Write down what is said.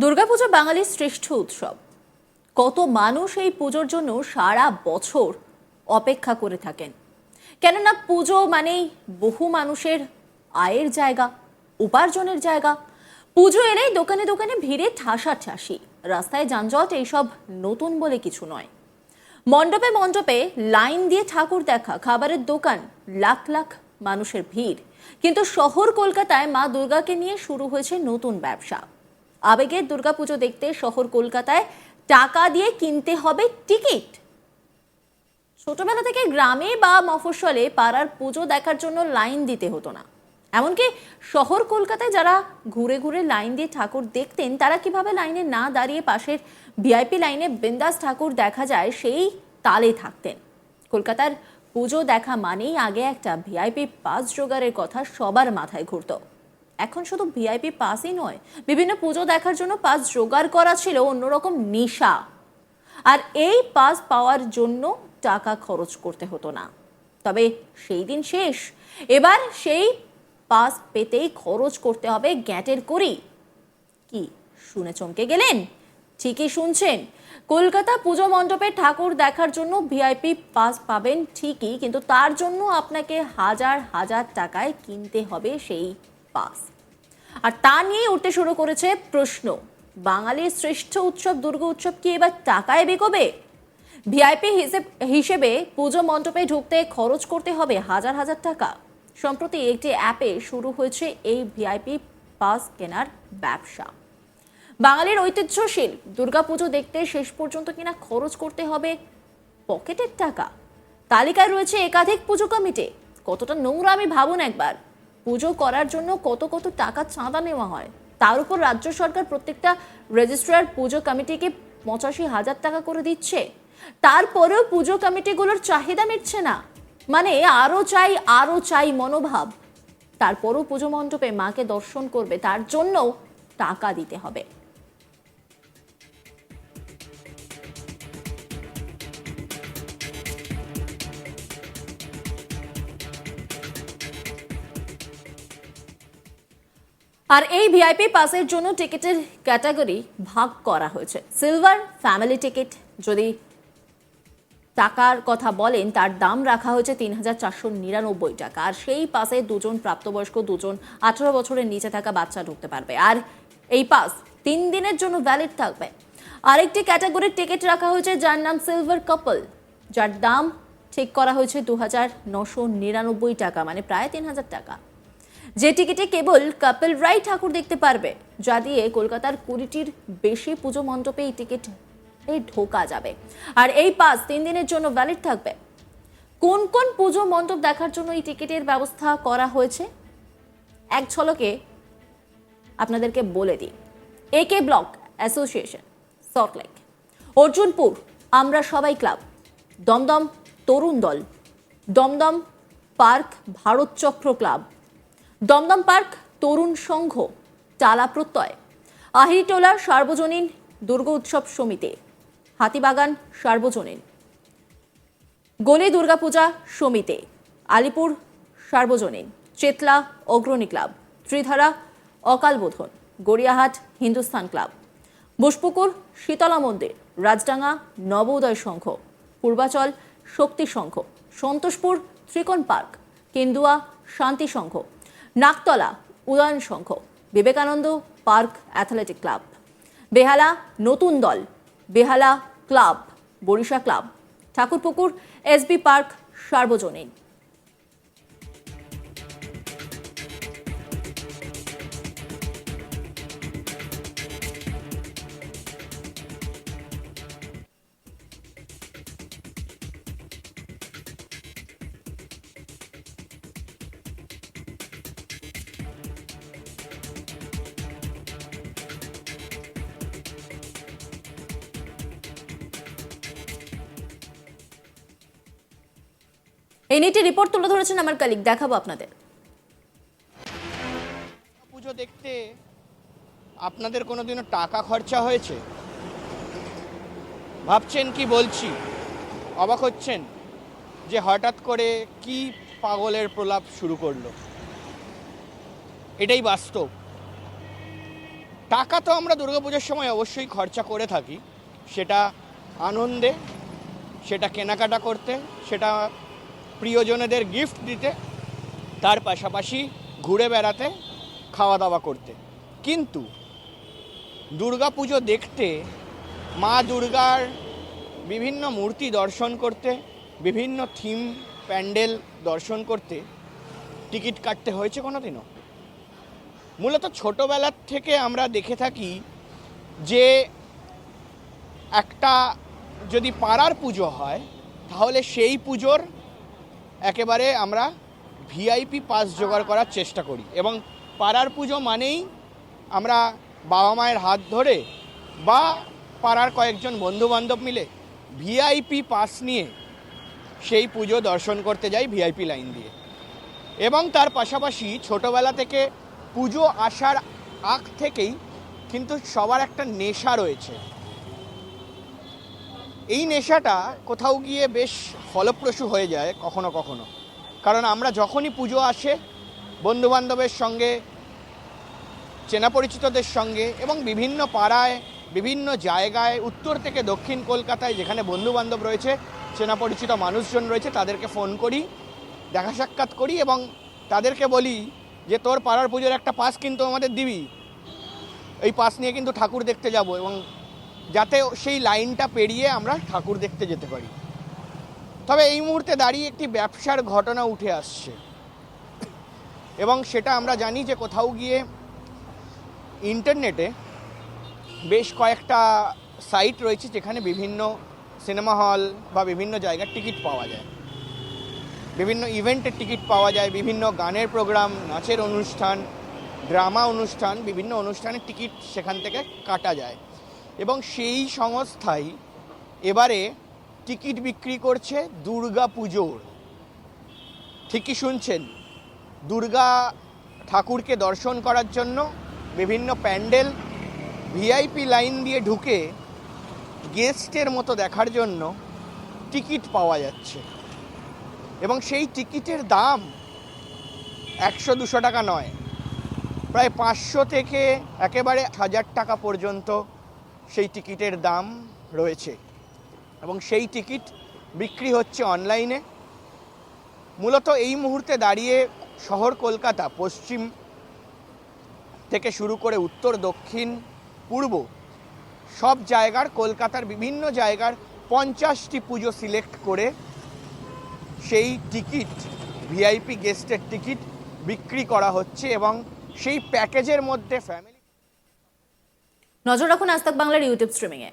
দুর্গাপুজো বাঙালির শ্রেষ্ঠ উৎসব। কত মানুষ এই পুজোর জন্য সারা বছর অপেক্ষা করে থাকেন। কেননা পুজো মানেই বহু মানুষের আয়ের জায়গা, উপার্জনের জায়গা। পুজো এলেই দোকানে দোকানে ভিড়ে ঠাসাঠাসি, রাস্তায় যানজট, এইসব নতুন বলে কিছু নয়। মণ্ডপে মণ্ডপে লাইন দিয়ে ঠাকুর দেখা, খাবারের দোকান, লাখ লাখ মানুষের ভিড়। কিন্তু শহর কলকাতায় মা দুর্গাকে নিয়ে শুরু হয়েছে নতুন ব্যবসা। আবেগের দুর্গাপুজো দেখতে শহর কলকাতায় টাকা দিয়ে কিনতে হবে টিকিট। ছোটবেলা থেকে গ্রামে বা মফস্বলে পাড়ার পুজো দেখার জন্য লাইন দিতে হতো না। এমনকি শহর কলকাতায় যারা ঘুরে ঘুরে লাইন দিয়ে ঠাকুর দেখতেন, তারা কিভাবে লাইনে না দাঁড়িয়ে পাশের ভিআইপি লাইনে বিন্দাস ঠাকুর দেখা যায় সেই তালে থাকতেন। কলকাতার পুজো দেখা মানেই আগে একটা ভিআইপি পাস জোগাড়ের কথা সবার মাথায় ঘুরতো। এখন শুধু ভিআইপি পাসই নয়, বিভিন্ন পুজো দেখার জন্য পাস জোগাড় করা ছিল অন্যরকম নেশা। আর এই পাস পাওয়ার জন্য টাকা খরচ করতে হতো না। তবে সেই দিন শেষ। এবার সেই পাস পেতেই খরচ করতে হবে গ্যাটের করি। কি শুনে চমকে গেলেন? ঠিকই শুনছেন, কলকাতা পুজো মণ্ডপে ঠাকুর দেখার জন্য ভিআইপি পাস পাবেন ঠিকই, কিন্তু তার জন্য আপনাকে হাজার হাজার টাকায় কিনতে হবে সেই পাস। আর তা নিয়ে উঠতে শুরু করেছে প্রশ্ন, বাঙালির শ্রেষ্ঠ উৎসব দুর্গা উৎসব কি এবার টাকায় বিকোবে? ভিআইপি হিসেবে পুজো মণ্ডপে ঢুকতে খরচ করতে হবে হাজার হাজার টাকা। সম্প্রতি একটি অ্যাপে শুরু হয়েছে এই ভিআইপি পাস কেনার ব্যবসা। বাঙালির ঐতিহ্যশীল দুর্গাপুজো দেখতে শেষ পর্যন্ত কিনা খরচ করতে হবে পকেটের টাকা। তালিকায় রয়েছে একাধিক পুজো কমিটি। কতটা নোংরামি ভাবুন একবার। পুজো করার জন্য কত কত টাকা চাঁদা নেওয়া হয়, তার উপর রাজ্য সরকার প্রত্যেকটা রেজিস্ট্রার পুজো কমিটিকে 85,000 টাকা করে দিচ্ছে। তারপরেও পুজো কমিটিগুলোর চাহিদা মিটছে না, মানে আরো চাই মনোভাব। তারপরও পুজো মণ্ডপে মাকে দর্শন করবে, তার জন্য টাকা দিতে হবে। আর এই ভিআইপি পাসের জন্য টিকিটের ক্যাটাগরি ভাগ করা হয়েছে। সিলভার ফ্যামিলি টিকিট যদি টাকার কথা বলেন, তার দাম রাখা হয়েছে 3,499 টাকা। আর সেই পাসে দুজন প্রাপ্তবয়স্ক, দুজন 18 বছরের নিচে থাকা বাচ্চা ঢুকতে পারবে। আর এই পাস 3 দিনের জন্য ভ্যালিড থাকবে। আরেকটি ক্যাটাগরির টিকিট রাখা হয়েছে যার নাম সিলভার কাপল, যার দাম ঠিক করা হয়েছে 2,999 টাকা, মানে প্রায় 3,000 টাকা। যে টিকিটে কেবল কাপলরাই ঠাকুর দেখতে পারবে, যা দিয়ে কলকাতার 20টির বেশি পুজো মণ্ডপে এই টিকিট ঢোকা যাবে। আর এই পাস 3 দিনের জন্য ভ্যালিড থাকবে। কোন কোন পুজো মণ্ডপ দেখার জন্য এই টিকিটের ব্যবস্থা করা হয়েছে এক ঝলকে আপনাদেরকে বলে দিই। একে ব্লক অ্যাসোসিয়েশন সল্টলেক, অর্জুনপুর আমরা সবাই ক্লাব, দমদম তরুণ দল, দমদম পার্ক ভারত চক্র ক্লাব, দমদম পার্ক তরুণ সংঘ, টালা প্রত্যয়, আহিরিটোলা সার্বজনীন দুর্গা উৎসব সমিতি, হাতিবাগান সার্বজনীন, গলি দুর্গাপূজা সমিতি, আলিপুর সার্বজনীন, চেতলা অগ্রণী ক্লাব, ত্রিধারা অকালবোধন, গড়িয়াহাট হিন্দুস্তান ক্লাব, বুশপুকুর শীতলা মন্দির, রাজডাঙ্গা নবোদয় সংঘ, পূর্বাচল শক্তি সংঘ, সন্তোষপুর ত্রিকোণ park, Kendua Shanti Sangha, Naktala Udayan Sangha, Vivekananda park athletic club, Behala Natun Dal, Behala club, Barisha club, Thakurpukur SB park Sarbojanin. এই নিয়ে রিপোর্ট তুলে ধরেছেন আমার কলিগ, দেখাবো আপনাদের। পুজো দেখতে আপনাদের কোনোদিনও টাকা খরচা হয়েছে? ভাবছেন কি বলছি, অবাক হচ্ছেন যে হঠাৎ করে কি পাগলের প্রলাপ শুরু করলো। এটাই বাস্তব। টাকা তো আমরা দুর্গাপুজোর সময় অবশ্যই খরচা করে থাকি, সেটা আনন্দে, সেটা কেনাকাটা করতে, সেটা প্রিয়জনেদের গিফট দিতে, তার পাশাপাশি ঘুরে বেড়াতে, খাওয়া দাওয়া করতে। কিন্তু দুর্গাপুজো দেখতে, মা দুর্গার বিভিন্ন মূর্তি দর্শন করতে, বিভিন্ন থিম প্যান্ডেল দর্শন করতে টিকিট কাটতে হয়েছে কোনোদিনও? মূলত ছোটোবেলার থেকে আমরা দেখে থাকি যে একটা যদি পাড়ার পুজো হয় তাহলে সেই পুজোর একেবারে আমরা ভিআইপি পাস জোগাড় করার চেষ্টা করি, এবং পাড়ার পুজো মানেই আমরা বাবা মায়ের হাত ধরে বা পাড়ার কয়েকজন বন্ধুবান্ধব মিলে ভিআইপি পাস নিয়ে সেই পুজো দর্শন করতে যাই ভিআইপি লাইন দিয়ে। এবং তার পাশাপাশি ছোটোবেলা থেকে পুজো আসার আগ থেকেই কিন্তু সবার একটা নেশা রয়েছে। এই নেশাটা কোথাও গিয়ে বেশ ফলপ্রসূ হয়ে যায় কখনো কখনো, কারণ আমরা যখনই পুজো আসে বন্ধুবান্ধবের সঙ্গে, চেনা পরিচিতদের সঙ্গে এবং বিভিন্ন পাড়ায়, বিভিন্ন জায়গায়, উত্তর থেকে দক্ষিণ কলকাতায় যেখানে বন্ধুবান্ধব রয়েছে, চেনা পরিচিত মানুষজন রয়েছে, তাদেরকে ফোন করি, দেখা সাক্ষাৎ করি এবং তাদেরকে বলি যে তোর পাড়ার পুজোর একটা পাস কিন্তু আমাদের দিবি, এই পাস নিয়ে কিন্তু ঠাকুর দেখতে যাব, এবং যাতে সেই লাইনটা পেরিয়ে আমরা ঠাকুর দেখতে যেতে পারি। তবে এই মুহূর্তে দাঁড়িয়ে একটি ব্যবসার ঘটনা উঠে আসছে, এবং সেটা আমরা জানি যে কোথাও গিয়ে ইন্টারনেটে বেশ কয়েকটা সাইট রয়েছে যেখানে বিভিন্ন সিনেমা হল বা বিভিন্ন জায়গার টিকিট পাওয়া যায়, বিভিন্ন ইভেন্টের টিকিট পাওয়া যায়, বিভিন্ন গানের প্রোগ্রাম, নাচের অনুষ্ঠান, ড্রামা অনুষ্ঠান, বিভিন্ন অনুষ্ঠানের টিকিট সেখান থেকে কাটা যায়। এবং সেই সংস্থাই এবারে টিকিট বিক্রি করছে দুর্গা পুজোর। ঠিকই শুনছেন, দুর্গা ঠাকুরকে দর্শন করার জন্য বিভিন্ন প্যান্ডেল, ভিআইপি লাইন দিয়ে ঢুকে গেস্টের মতো দেখার জন্য টিকিট পাওয়া যাচ্ছে, এবং সেই টিকিটের দাম 100-200 টাকা নয়, প্রায় 500 থেকে একেবারে 1000 টাকা পর্যন্ত সেই টিকিটের দাম রয়েছে। এবং সেই টিকিট বিক্রি হচ্ছে অনলাইনে। মূলত এই মুহূর্তে দাঁড়িয়ে শহর কলকাতা, পশ্চিম থেকে শুরু করে উত্তর, দক্ষিণ, পূর্ব সব জায়গার, কলকাতার বিভিন্ন জায়গার 50টি পুজো সিলেক্ট করে সেই টিকিট, ভিআইপি গেস্টের টিকিট বিক্রি করা হচ্ছে, এবং সেই প্যাকেজের মধ্যে ফ্যামিলি। নজর রাখুন আজ তাক বাংলার ইউটিউব স্ট্রিমিংয়ে।